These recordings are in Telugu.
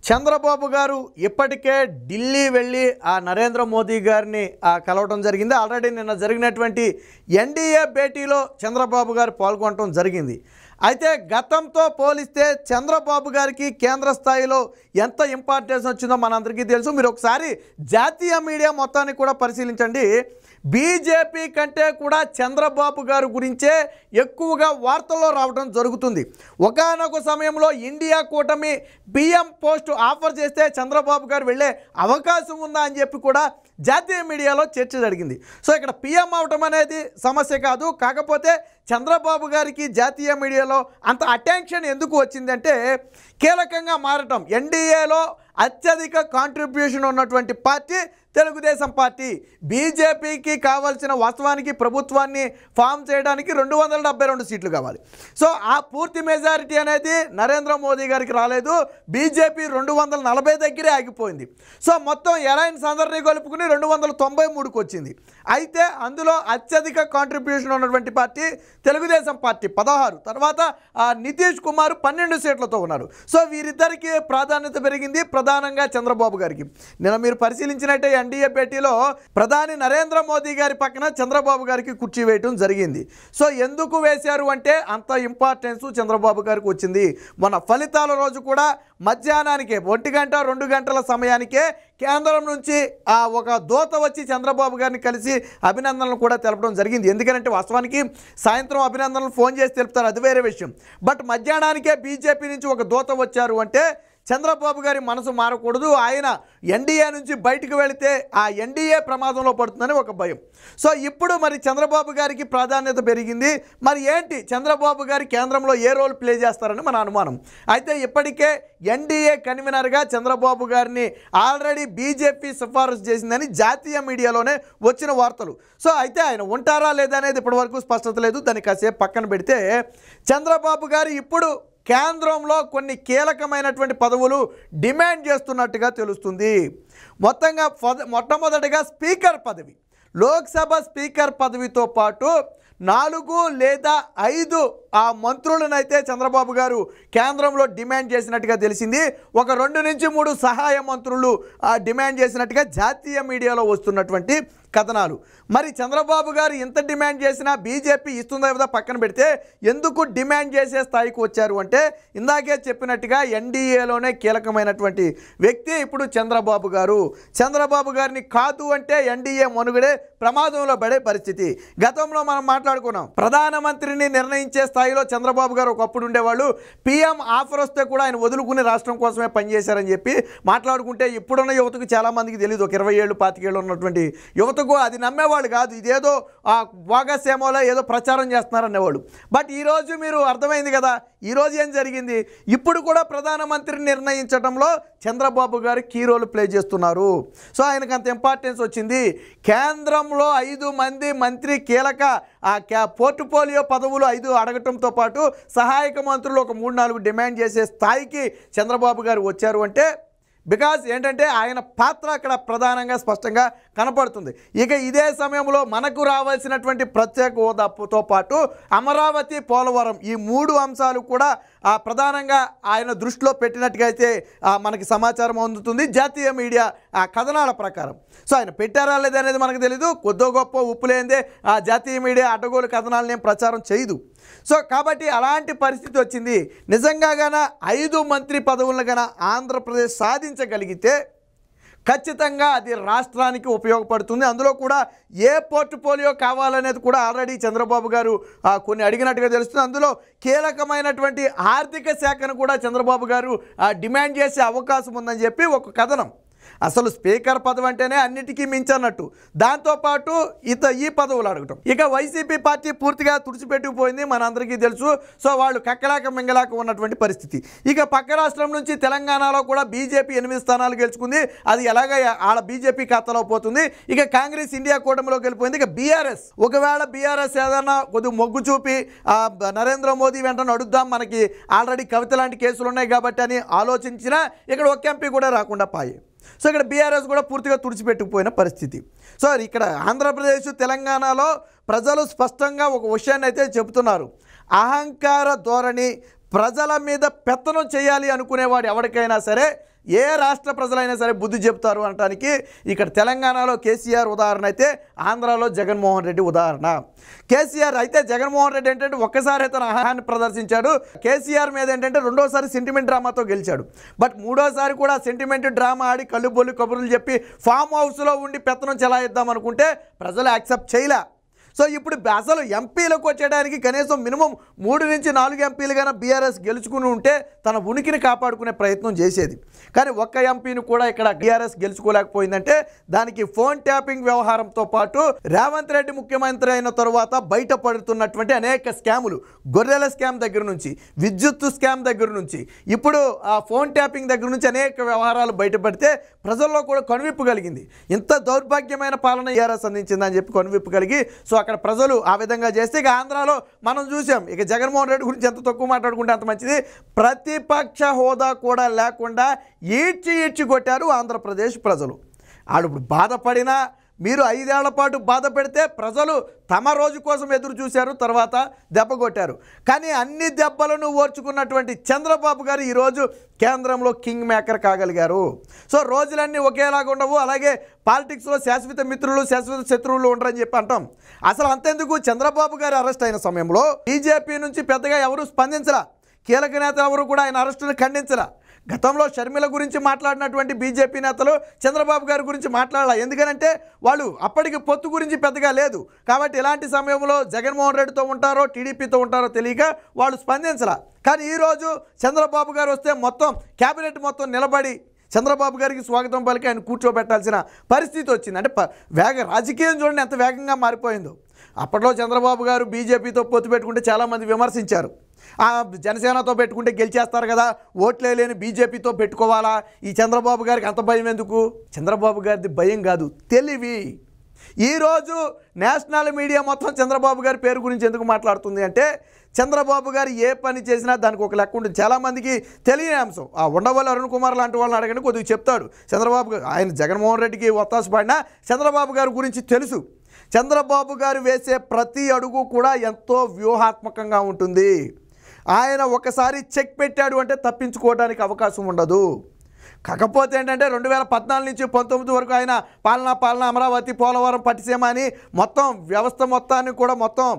చంద్రబాబు గారు ఇప్పటికే ఢిల్లీ వెళ్ళి నరేంద్ర మోదీ గారిని కలవడం జరిగింది. ఆల్రెడీ నిన్న జరిగినటువంటి ఎన్డీఏ భేటీలో చంద్రబాబు గారు పాల్గొనడం జరిగింది. అయితే గతంతో పోలిస్తే చంద్రబాబు గారికి కేంద్ర స్థాయిలో ఎంత ఇంపార్టెన్స్ వచ్చిందో మనందరికీ తెలుసు. మీరు ఒకసారి జాతీయ మీడియా మొత్తాన్ని కూడా పరిశీలించండి. బీజేపీ కంటే కూడా చంద్రబాబు గారి గురించే ఎక్కువగా వార్తల్లో రావడం జరుగుతుంది. ఒకానొక సమయంలో ఇండియా కూటమి పిఎం పోస్ట్ ఆఫర్ చేస్తే చంద్రబాబు గారు వెళ్ళే అవకాశం ఉందా అని చెప్పి కూడా జాతీయ మీడియాలో చర్చ జరిగింది. సో ఇక్కడ పిఎం అవటం అనేది సమస్య కాదు. కాకపోతే చంద్రబాబు గారికి జాతీయ మీడియాలో అంత అటెన్షన్ ఎందుకు వచ్చిందంటే కీలకంగా మారటం. ఎన్డీఏలో అత్యధిక కాంట్రిబ్యూషన్ ఉన్నటువంటి పార్టీ తెలుగుదేశం పార్టీ. బీజేపీకి కావాల్సిన వాస్తవానికి ప్రభుత్వాన్ని ఫామ్ చేయడానికి 272 సీట్లు కావాలి. సో ఆ పూర్తి మెజారిటీ అనేది నరేంద్ర మోదీ గారికి రాలేదు. బీజేపీ 240 దగ్గరే ఆగిపోయింది. సో మొత్తం అలయన్స్ అందరినీ కలుపుకుని 293కు వచ్చింది. అయితే అందులో అత్యధిక కాంట్రిబ్యూషన్ ఉన్నటువంటి పార్టీ తెలుగుదేశం పార్టీ 16, తర్వాత నితీష్ కుమార్ 12 సీట్లతో ఉన్నారు. సో వీరిద్దరికి ప్రాధాన్యత పెరిగింది, ప్రధానంగా చంద్రబాబు గారికి. నిన్న మీరు పరిశీలించినట్టే ఎన్డీఏ భేటీలో ప్రధాని నరేంద్ర మోదీ గారి పక్కన చంద్రబాబు గారికి కుర్చీ వేయటం జరిగింది. సో ఎందుకు వేశారు అంటే అంత ఇంపార్టెన్స్ చంద్రబాబు గారికి వచ్చింది. మన ఫలితాల రోజు కూడా మధ్యాహ్నానికే 1 గంట 2 గంటల సమయానికే కేంద్రం నుంచి ఒక దూత వచ్చి చంద్రబాబు గారిని కలిసి అభినందనలు కూడా తెలపడం జరిగింది. ఎందుకంటే వాస్తవానికి సాయంత్రం అభినందనలు ఫోన్ చేసి తెలుపుతారు, అది వేరే విషయం. బట్ మధ్యాహ్నానికే బీజేపీ నుంచి ఒక దూత వచ్చారు అంటే చంద్రబాబు గారి మనసు మారకూడదు. ఆయన ఎన్డీఏ నుంచి బయటకు వెళితే ఆ ఎన్డీఏ ప్రమాదంలో పడుతుందని ఒక భయం. సో ఇప్పుడు మరి చంద్రబాబు గారికి ప్రాధాన్యత పెరిగింది. మరి ఏంటి చంద్రబాబు గారి కేంద్రంలో ఏ రోల్ ప్లే చేస్తారని మన అనుమానం. అయితే ఇప్పటికే ఎన్డీఏ కన్వీనర్గా చంద్రబాబు గారిని ఆల్రెడీ బీజేపీ సిఫారసు చేసిందని జాతీయ మీడియాలోనే వచ్చిన వార్తలు. సో అయితే ఆయన ఉంటారా లేదా అనేది ఇప్పటివరకు స్పష్టత లేదు. దాన్ని కాసేపు పక్కన పెడితే చంద్రబాబు గారు ఇప్పుడు కేంద్రంలో కొన్ని కీలకమైనటువంటి పదవులు డిమాండ్ చేస్తున్నట్టుగా తెలుస్తుంది. మొట్టమొదటిగా స్పీకర్ పదవి, లోక్సభ స్పీకర్ పదవితో పాటు 4 లేదా 5 మంత్రులనైతే చంద్రబాబు గారు కేంద్రంలో డిమాండ్ చేసినట్టుగా తెలిసింది. ఒక 2 నుంచి 3 సహాయ మంత్రులు డిమాండ్ చేసినట్టుగా జాతీయ మీడియాలో వస్తున్నటువంటి కథనాలు. మరి చంద్రబాబు గారు ఇంత డిమాండ్ చేసినా బీజేపీ ఇస్తుందా లేదా పక్కన పెడితే ఎందుకు డిమాండ్ చేసే స్థాయికి వచ్చారు అంటే ఇందాకే చెప్పినట్టుగా ఎన్డీఏలోనే కీలకమైనటువంటి వ్యక్తి ఇప్పుడు చంద్రబాబు గారు. చంద్రబాబు గారిని కాదు అంటే ఎన్డీఏ మనుగడే ప్రమాదంలో పడే పరిస్థితి. గతంలో మనం మాట్లాడుకున్నాం, ప్రధానమంత్రిని నిర్ణయించే స్థాయిలో చంద్రబాబు గారు ఒకప్పుడు ఉండేవాళ్ళు. పిఎం ఆఫర్ వస్తే కూడా ఆయన వదులుకుని రాష్ట్రం కోసమే పనిచేశారని చెప్పి మాట్లాడుకుంటే ఇప్పుడున్న యువతకు చాలామందికి తెలియదు. ఒక 20 ఏళ్ళు 25 ఏళ్ళు ఉన్నటువంటి యువతకు అది నమ్మేవాళ్ళు కాదు. ఇదేదో భాగస్వామ్యంలో ఏదో ప్రచారం చేస్తున్నారనేవాళ్ళు. బట్ ఈరోజు మీరు అర్థమైంది కదా ఈరోజు ఏం జరిగింది. ఇప్పుడు కూడా ప్రధానమంత్రిని నిర్ణయించడంలో చంద్రబాబు గారు కీ రోల్ ప్లే చేస్తున్నారు. సో ఆయనకు అంత ఇంపార్టెన్స్ వచ్చింది. కేంద్రంలో 5 మంది మంత్రి కీలక పోర్ట్ఫోలియో పదవులు 5 అడగటంతో పాటు సహాయక మంత్రులు ఒక 3-4 డిమాండ్ చేసే స్థాయికి చంద్రబాబు గారు వచ్చారు అంటే బికాజ్ ఏంటంటే ఆయన పాత్ర అక్కడ ప్రధానంగా స్పష్టంగా కనపడుతుంది. ఇక ఇదే సమయంలో మనకు రావాల్సినటువంటి ప్రత్యేక హోదాతో పాటు అమరావతి, పోలవరం ఈ 3 అంశాలు కూడా ప్రధానంగా ఆయన దృష్టిలో పెట్టినట్టుగా అయితే మనకి సమాచారం అందుతుంది జాతీయ మీడియా కథనాల ప్రకారం. సో ఆయన పెట్టారా లేదా అనేది మనకు తెలీదు. కొద్దో గొప్ప ఉప్పు లేనిదే జాతీయ మీడియా అడ్డగోలు కథనాలనేం ప్రచారం చేయదు. సో కాబట్టి అలాంటి పరిస్థితి వచ్చింది. నిజంగా గాన 5 మంత్రి పదవులను గాన ఆంధ్రప్రదేశ్ సాధించగలిగితే ఖచ్చితంగా అది రాష్ట్రానికి ఉపయోగపడుతుంది. అందులో కూడా ఏ పోర్ట్ఫోలియో కావాలనేది కూడా ఆల్రెడీ చంద్రబాబు గారు కొన్ని అడిగినట్టుగా తెలుస్తుంది. అందులో కీలకమైనటువంటి ఆర్థిక శాఖను కూడా చంద్రబాబు గారు డిమాండ్ చేసే అవకాశం ఉందని చెప్పి ఒక కథనం. అసలు స్పీకర్ పదవి అంటేనే అన్నిటికీ మించన్నట్టు, దాంతోపాటు ఈ పదవులు అడగటం. ఇక వైసీపీ పార్టీ పూర్తిగా తుడిచిపెట్టుకుపోయింది, మనందరికీ తెలుసు. సో వాళ్ళు కక్కలాక మింగలాక ఉన్నటువంటి పరిస్థితి. ఇక పక్క రాష్ట్రం నుంచి తెలంగాణలో కూడా బీజేపీ 8 స్థానాలు గెలుచుకుంది. అది ఎలాగ ఆడ బీజేపీ ఖాతాలో పోతుంది. ఇక కాంగ్రెస్ ఇండియా కూటమిలోకి వెళ్ళిపోయింది. ఇక బీఆర్ఎస్, ఒకవేళ బీఆర్ఎస్ ఏదైనా కొద్దిగా మొగ్గు చూపి నరేంద్ర మోదీ వెంట నడుద్దాం, మనకి ఆల్రెడీ కవిత లాంటి కేసులు ఉన్నాయి కాబట్టి అని ఆలోచించినా ఇక్కడ ఒక ఎంపీ కూడా రాకుండా పాయే. సో ఇక్కడ బీఆర్ఎస్ కూడా పూర్తిగా తుడిచిపెట్టుకుపోయిన పరిస్థితి. సో ఇక్కడ ఆంధ్రప్రదేశ్, తెలంగాణలో ప్రజలు స్పష్టంగా ఒక విషయాన్ని అయితే చెబుతున్నారు. అహంకార ధోరణి, ప్రజల మీద పెత్తనం చేయాలి అనుకునేవాడు ఎవరికైనా సరే ఏ రాష్ట్ర ప్రజలైనా సరే బుద్ధి చెప్తారు అనడానికి ఇక్కడ తెలంగాణలో కేసీఆర్ ఉదాహరణ అయితే ఆంధ్రాలో జగన్మోహన్ రెడ్డి ఉదాహరణ. కేసీఆర్ అయితే జగన్మోహన్ రెడ్డి ఏంటంటే ఒక్కసారి తన అహాన్ని ప్రదర్శించాడు. కేసీఆర్ మీద ఏంటంటే రెండోసారి సెంటిమెంట్ డ్రామాతో గెలిచాడు. బట్ మూడోసారి కూడా సెంటిమెంట్ డ్రామా ఆడి కళ్ళు బొల్లి కబుర్లు చెప్పి ఫామ్ హౌస్లో ఉండి పెత్తనం చెలాయిద్దాం అనుకుంటే ప్రజలు యాక్సెప్ట్ చేయలే. సో ఇప్పుడు అసలు ఎంపీలకు వచ్చేయడానికి కనీసం మినిమం 3 నుంచి 4 ఎంపీలుగానే బీఆర్ఎస్ గెలుచుకుని ఉంటే తన ఉనికిని కాపాడుకునే ప్రయత్నం చేసేది. కానీ ఒక్క ఎంపీని కూడా ఇక్కడ బీఆర్ఎస్ గెలుచుకోలేకపోయిందంటే దానికి ఫోన్ ట్యాపింగ్ వ్యవహారంతో పాటు రేవంత్ రెడ్డి ముఖ్యమంత్రి అయిన తరువాత బయటపడుతున్నటువంటి అనేక స్కాములు, గొర్రెల స్కామ్ దగ్గర నుంచి, విద్యుత్ స్కామ్ దగ్గర నుంచి, ఇప్పుడు ఆ ఫోన్ ట్యాపింగ్ దగ్గర నుంచి అనేక వ్యవహారాలు బయటపడితే ప్రజల్లో కూడా కనువిప్పు కలిగింది. ఇంత దౌర్భాగ్యమైన పాలన బీఆర్ఎస్ అందించిందని చెప్పి కనువిప్పు కలిగి సో అక్కడ ప్రజలు ఆ విధంగా చేస్తే ఇక ఆంధ్రాలో మనం చూసాం. ఇక జగన్మోహన్ రెడ్డి గురించి ఎంత తక్కువ మాట్లాడుకుంటే అంత మంచిది. ప్రతిపక్ష హోదా కూడా లేకుండా ఈడ్చి కొట్టారు ఆంధ్రప్రదేశ్ ప్రజలు. వాళ్ళు ఇప్పుడు బాధపడినా మీరు 5 ఏళ్ల పాటు బాధ పెడితే ప్రజలు తమ రోజు కోసం ఎదురు చూశారు, తర్వాత దెబ్బ కొట్టారు. కానీ అన్ని దెబ్బలను ఓర్చుకున్నటువంటి చంద్రబాబు గారు ఈరోజు కేంద్రంలో కింగ్ మేకర్ కాగలిగారు. సో రోజులన్నీ ఒకేలాగా ఉండవు. అలాగే పాలిటిక్స్లో శాశ్వత మిత్రులు శాశ్వత శత్రువులు ఉండరని చెప్పి అంటాం. అసలు అంతెందుకు, చంద్రబాబు గారు అరెస్ట్ అయిన సమయంలో బీజేపీ నుంచి పెద్దగా ఎవరు స్పందించరా, కీలక నేతలు ఎవరు కూడా ఆయన అరెస్టును ఖండించరా. గతంలో షర్మిల గురించి మాట్లాడినటువంటి బీజేపీ నేతలు చంద్రబాబు గారి గురించి మాట్లాడాలి. ఎందుకనంటే వాళ్ళు అప్పటికి పొత్తు గురించి పెద్దగా లేదు కాబట్టి ఇలాంటి సమయంలో జగన్మోహన్ రెడ్డితో ఉంటారో టీడీపీతో ఉంటారో తెలియక వాళ్ళు స్పందించరా. కానీ ఈరోజు చంద్రబాబు గారు వస్తే మొత్తం క్యాబినెట్ మొత్తం నిలబడి చంద్రబాబు గారికి స్వాగతం పలికి ఆయన కూర్చోబెట్టాల్సిన పరిస్థితి వచ్చింది. అంటే రాజకీయం చూడండి ఎంత వేగంగా మారిపోయిందో. అప్పట్లో చంద్రబాబు గారు బీజేపీతో పొత్తు పెట్టుకుంటే చాలామంది విమర్శించారు. జనసేనతో పెట్టుకుంటే గెలిచేస్తారు కదా, ఓట్లే లేని బీజేపీతో పెట్టుకోవాలా, ఈ చంద్రబాబు గారికి అంత భయం ఎందుకు? చంద్రబాబు గారిది భయం కాదు, తెలివి. ఈరోజు నేషనల్ మీడియా మొత్తం చంద్రబాబు గారి పేరు గురించి ఎందుకు మాట్లాడుతుంది అంటే చంద్రబాబు గారు ఏ పని చేసినా దానికి ఒక లెక్క ఉంటుంది. చాలామందికి తెలియని అంశం. ఆ ఉండవల్లి అరుణ్ కుమార్ లాంటి వాళ్ళని అడగండి, కొద్దిగా చెప్తాడు. చంద్రబాబు గారు ఆయన జగన్మోహన్ రెడ్డికి ఒత్తాసపడినా చంద్రబాబు గారి గురించి తెలుసు. చంద్రబాబు గారు వేసే ప్రతి అడుగు కూడా ఎంతో వ్యూహాత్మకంగా ఉంటుంది. ఆయన ఒకసారి చెక్ పెట్టాడు అంటే తప్పించుకోవడానికి అవకాశం ఉండదు. కాకపోతే ఏంటంటే 2014 నుంచి 19 వరకు ఆయన పాలన అమరావతి, పోలవరం, పట్టిసీమ అని మొత్తం వ్యవస్థ మొత్తాన్ని కూడా మొత్తం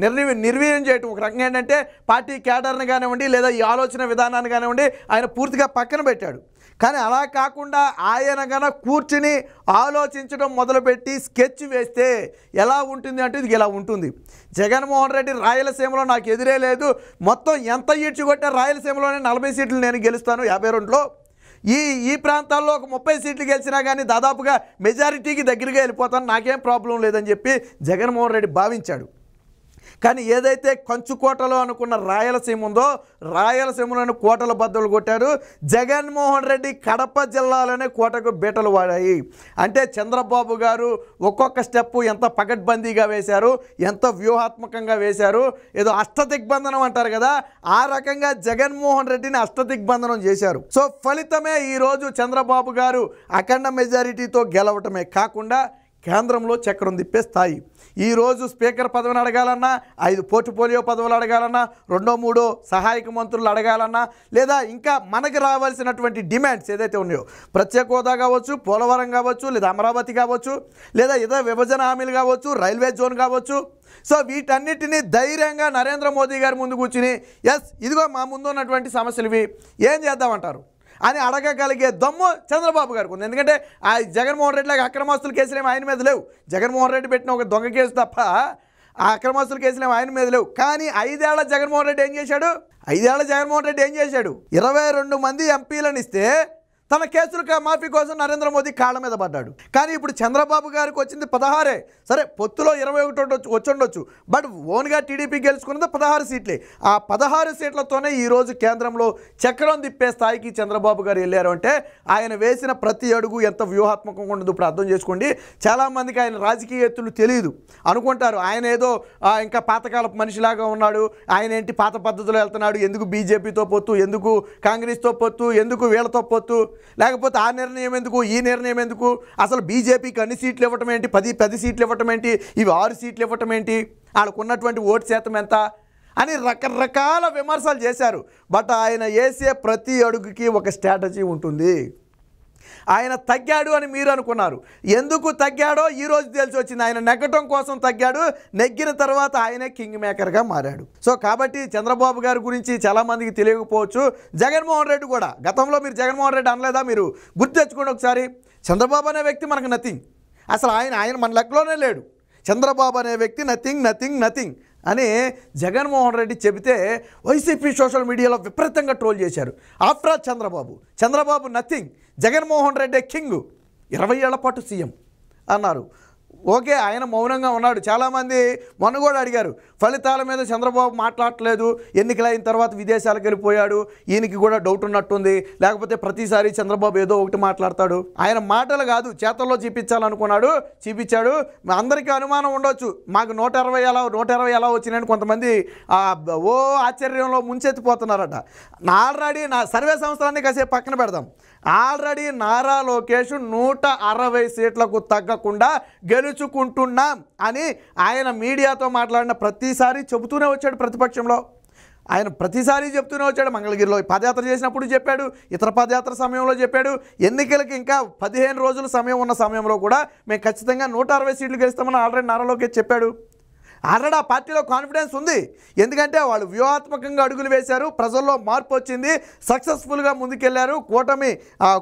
నిర్వీర్యం చేయటం. ఒక రకంగా ఏంటంటే పార్టీ క్యాడర్ని కానివ్వండి లేదా ఈ ఆలోచన విధానాన్ని కానివ్వండి ఆయన పూర్తిగా పక్కన పెట్టాడు. కానీ అలా కాకుండా ఆయన గన కూర్చుని ఆలోచించడం మొదలుపెట్టి స్కెచ్ వేస్తే ఎలా ఉంటుంది అంటే ఇది ఇలా ఉంటుంది. జగన్మోహన్ రెడ్డి రాయలసీమలో నాకు ఎదురే లేదు, మొత్తం ఎంత ఈడ్చికొట్టే రాయలసీమలోనే 40 సీట్లు నేను గెలుస్తాను 52లో, ఈ ప్రాంతాల్లో ఒక 30 సీట్లు గెలిచినా కానీ దాదాపుగా మెజారిటీకి దగ్గరగా వెళ్ళిపోతాను, నాకేం ప్రాబ్లం లేదని చెప్పి జగన్మోహన్ రెడ్డి భావించాడు. కానీ ఏదైతే కంచుకోటలో అనుకున్న రాయలసీమ ఉందో రాయలసీమలోని కోటల బద్దలు కొట్టారు. జగన్మోహన్ రెడ్డి కడప జిల్లాలోనే కోటకు బీటలు వాడాయి. అంటే చంద్రబాబు గారు ఒక్కొక్క స్టెప్పు ఎంత పకడ్బందీగా వేశారు, ఎంత వ్యూహాత్మకంగా వేశారు. ఏదో అష్టదిగ్బంధనం అంటారు కదా, ఆ రకంగా జగన్మోహన్ రెడ్డిని అష్టదిగ్బంధనం చేశారు. సో ఫలితమే ఈరోజు చంద్రబాబు గారు అఖండ మెజారిటీతో గెలవటమే కాకుండా కేంద్రంలో చక్రం తిప్పే స్థాయి. ఈరోజు స్పీకర్ పదవిని అడగాలన్నా, 5 పోర్ట్ఫోలియో పదవులు అడగాలన్నా, 2-3 సహాయక మంత్రులు అడగాలన్నా, లేదా ఇంకా మనకు రావాల్సినటువంటి డిమాండ్స్ ఏదైతే ఉన్నాయో ప్రత్యేక హోదా కావచ్చు, పోలవరం కావచ్చు, లేదా అమరావతి కావచ్చు, లేదా ఇతర విభజన హామీలు కావచ్చు, రైల్వే జోన్ కావచ్చు. సో వీటన్నిటినీ ధైర్యంగా నరేంద్ర మోదీ గారి ముందు కూర్చుని ఇదిగో మా ముందు ఉన్నటువంటి సమస్యలు ఇవి ఏం చేద్దామంటారు అని అడగగలిగే దమ్ము చంద్రబాబు గారికి ఉంది. ఎందుకంటే ఆ జగన్మోహన్ రెడ్డి లాగా అక్రమాస్తుల కేసులు ఏమి ఆయన మీద లేవు. జగన్మోహన్ రెడ్డి పెట్టిన ఒక దొంగ కేసు తప్ప ఆ అక్రమాస్తుల కేసులు ఏమి ఆయన మీద లేవు. కానీ 5 ఏళ్ల జగన్మోహన్ రెడ్డి ఏం చేశాడు? 5 ఏళ్ల జగన్మోహన్ రెడ్డి ఏం చేశాడు? 22 మంది ఎంపీలను ఇస్తే తన కేసుల మాఫీ కోసం నరేంద్ర మోదీ కాళ్ళ మీద పడ్డాడు. కానీ ఇప్పుడు చంద్రబాబు గారికి వచ్చింది 16. సరే పొత్తులో 21 వచ్చుండొచ్చు, బట్ ఓన్గా టీడీపీ గెలుచుకున్నది 16 సీట్లే. ఆ 16 సీట్లతోనే ఈరోజు కేంద్రంలో చక్రం తిప్పే స్థాయికి చంద్రబాబు గారు వెళ్ళారు. అంటే ఆయన వేసిన ప్రతి అడుగు ఎంత వ్యూహాత్మకంగా ఉండదు ఇప్పుడు అర్థం చేసుకోండి. చాలామందికి ఆయన రాజకీయ ఎత్తులు తెలియదు అనుకుంటారు. ఆయన ఏదో ఇంకా పాతకాలపు మనిషిలాగా ఉన్నాడు, ఆయన ఏంటి పాత పద్ధతిలో వెళ్తున్నాడు, ఎందుకు బీజేపీతో పొత్తు, ఎందుకు కాంగ్రెస్తో పొత్తు, ఎందుకు వీళ్ళతో పొత్తు, లేకపోతే ఆ నిర్ణయం ఎందుకు, ఈ నిర్ణయం ఎందుకు, అసలు బీజేపీకి అన్ని సీట్లు ఇవ్వటం ఏంటి, 10 సీట్లు ఇవ్వటం ఏంటి, ఇవి 6 సీట్లు ఇవ్వటం ఏంటి, వాళ్ళకు ఉన్నటువంటి ఓటు శాతం ఎంత అని రకరకాల విమర్శలు చేశారు. బట్ ఆయన వేసే ప్రతి అడుగుకి ఒక స్ట్రాటజీ ఉంటుంది. ఆయన తగ్గాడు అని మీరు అనుకున్నారు. ఎందుకు తగ్గాడో ఈరోజు తెలిసి వచ్చింది. ఆయన నెగ్గటం కోసం తగ్గాడు. నెగ్గిన తర్వాత ఆయనే కింగ్ మేకర్గా మారాడు. సో కాబట్టి చంద్రబాబు గారి గురించి చాలామందికి తెలియకపోవచ్చు. జగన్మోహన్ రెడ్డి కూడా గతంలో మీరు జగన్మోహన్ రెడ్డి అనలేదా? మీరు గుర్తు తెచ్చుకోండి ఒకసారి. చంద్రబాబు అనే వ్యక్తి మనకు నథింగ్, అసలు ఆయన మన లెక్కలోనే లేడు. చంద్రబాబు అనే వ్యక్తి నథింగ్ అని జగన్మోహన్ రెడ్డి చెబితే వైసీపీ సోషల్ మీడియాలో విపరీతంగా ట్రోల్ చేశారు. After all Chandrababu nothing, Jaganmohan Reddy king, 20 ఏళ్ల పాటు సీఎం అన్నారు. ఓకే, ఆయన మౌనంగా ఉన్నాడు. చాలామంది మొన్న కూడా అడిగారు, ఫలితాల మీద చంద్రబాబు మాట్లాడట్లేదు, ఎన్నికలైన తర్వాత విదేశాలకు వెళ్ళిపోయాడు, ఈయనకి కూడా డౌట్ ఉన్నట్టుంది, లేకపోతే ప్రతిసారి చంద్రబాబు ఏదో ఒకటి మాట్లాడతాడు. ఆయన మాటలు కాదు, చేతల్లో చూపించాలనుకున్నాడు, చూపించాడు. అందరికీ అనుమానం ఉండొచ్చు, మాకు 120 ఎలా వచ్చినాయని కొంతమంది ఓ ఆశ్చర్యంలో ముంచెత్తిపోతున్నారట. ఆల్రెడీ నా సర్వే సంస్థలన్నీ కాసేపు పక్కన పెడదాం. ఆల్రెడీ నారా లోకేష్ 160 సీట్లకు తగ్గకుండా గెలుచుకుంటున్నాం అని ఆయన మీడియాతో మాట్లాడిన ప్రతిసారి చెబుతూనే వచ్చాడు. ప్రతిపక్షంలో ఆయన ప్రతిసారి చెప్తూనే వచ్చాడు. మంగళగిరిలో పాదయాత్ర చేసినప్పుడు చెప్పాడు, ఇతర పాదయాత్ర సమయంలో చెప్పాడు. ఎన్నికలకి ఇంకా 15 రోజుల సమయం ఉన్న సమయంలో కూడా మేము ఖచ్చితంగా 160 సీట్లు గెలుస్తామని ఆల్రెడీ నారా లోకేష్ చెప్పాడు. ఆల్రెడీ ఆ పార్టీలో కాన్ఫిడెన్స్ ఉంది. ఎందుకంటే వాళ్ళు వ్యూహాత్మకంగా అడుగులు వేశారు, ప్రజల్లో మార్పు వచ్చింది, సక్సెస్ఫుల్గా ముందుకెళ్లారు, కూటమి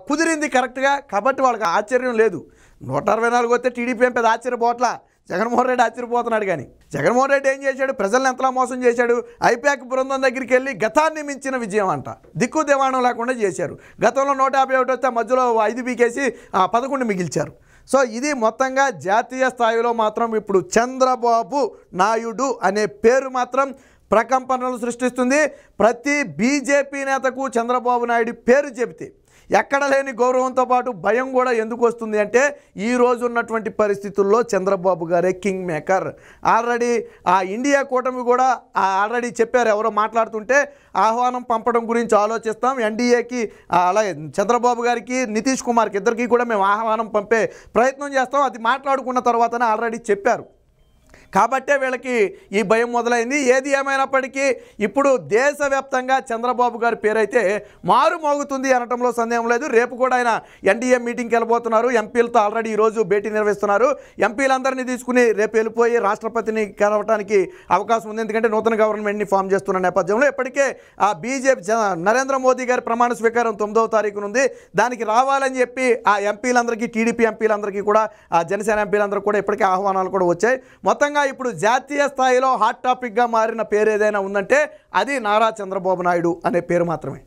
కుదిరింది కరెక్ట్గా. కాబట్టి వాళ్ళకి ఆశ్చర్యం లేదు. 164 వస్తే టీడీపీ ఏం పెద్ద ఆశ్చర్యపోవట్లా, జగన్మోహన్ రెడ్డి ఆశ్చర్యపోతున్నాడు. కానీ జగన్మోహన్ రెడ్డి ఏం చేశాడు? ప్రజల్ని ఎంతలా మోసం చేశాడు? ఐపాక్ బృందం దగ్గరికి వెళ్ళి గతాన్ని మించిన విజయం అంట, దిక్కు దివాణం లేకుండా చేశారు. గతంలో 151 వస్తే మధ్యలో 5 బీకేసి 11 మిగిల్చారు. సో ఇది మొత్తంగా జాతీయ స్థాయిలో మాత్రం ఇప్పుడు చంద్రబాబు నాయుడు అనే పేరు మాత్రం ప్రకంపనలు సృష్టిస్తుంది. ప్రతి బీజేపీ నేతకు చంద్రబాబు నాయుడు పేరు చెబితే ఎక్కడ లేని గౌరవంతో పాటు భయం కూడా ఎందుకు వస్తుంది అంటే, ఈ రోజు ఉన్నటువంటి పరిస్థితుల్లో చంద్రబాబు గారే కింగ్ మేకర్. ఆల్రెడీ ఆ ఇండియా కూటమి కూడా ఆల్రెడీ చెప్పారు, ఎవరో మాట్లాడుతుంటే ఆహ్వానం పంపడం గురించి ఆలోచిస్తాం, ఎన్డీఏకి అలాగే చంద్రబాబు గారికి నితీష్ కుమార్కి ఇద్దరికి కూడా మేము ఆహ్వానం పంపే ప్రయత్నం చేస్తాం, అది మాట్లాడుకున్న తర్వాతనే ఆల్రెడీ చెప్పారు. కాబట్టే వీళ్ళకి ఈ భయం మొదలైంది. ఏది ఏమైనప్పటికీ ఇప్పుడు దేశవ్యాప్తంగా చంద్రబాబు గారి పేరైతే మారు మోగుతుంది అనటంలో సందేహం లేదు. రేపు కూడా ఆయన ఎన్డీఏ మీటింగ్కి వెళ్ళబోతున్నారు. ఎంపీలతో ఆల్రెడీ ఈరోజు భేటీ నిర్వహిస్తున్నారు. ఎంపీలందరినీ తీసుకుని రేపు వెళ్ళిపోయి రాష్ట్రపతిని కలవటానికి అవకాశం ఉంది. ఎందుకంటే నూతన గవర్నమెంట్ని ఫామ్ చేస్తున్న నేపథ్యంలో ఇప్పటికే ఆ బీజేపీ నరేంద్ర మోదీ గారి ప్రమాణ స్వీకారం 9వ తారీఖున ఉంది. దానికి రావాలని చెప్పి ఆ ఎంపీలందరికీ, టీడీపీ ఎంపీలందరికీ కూడా, ఆ జనసేన ఎంపీలందరికీ కూడా ఇప్పటికే ఆహ్వానాలు కూడా వచ్చాయి. మొత్తంగా ఇప్పుడు జాతీయ స్థాయిలో హాట్ టాపిక్గా మారిన పేరు ఏదైనా ఉందంటే అది నారా చంద్రబాబు నాయుడు అనే పేరు మాత్రమే.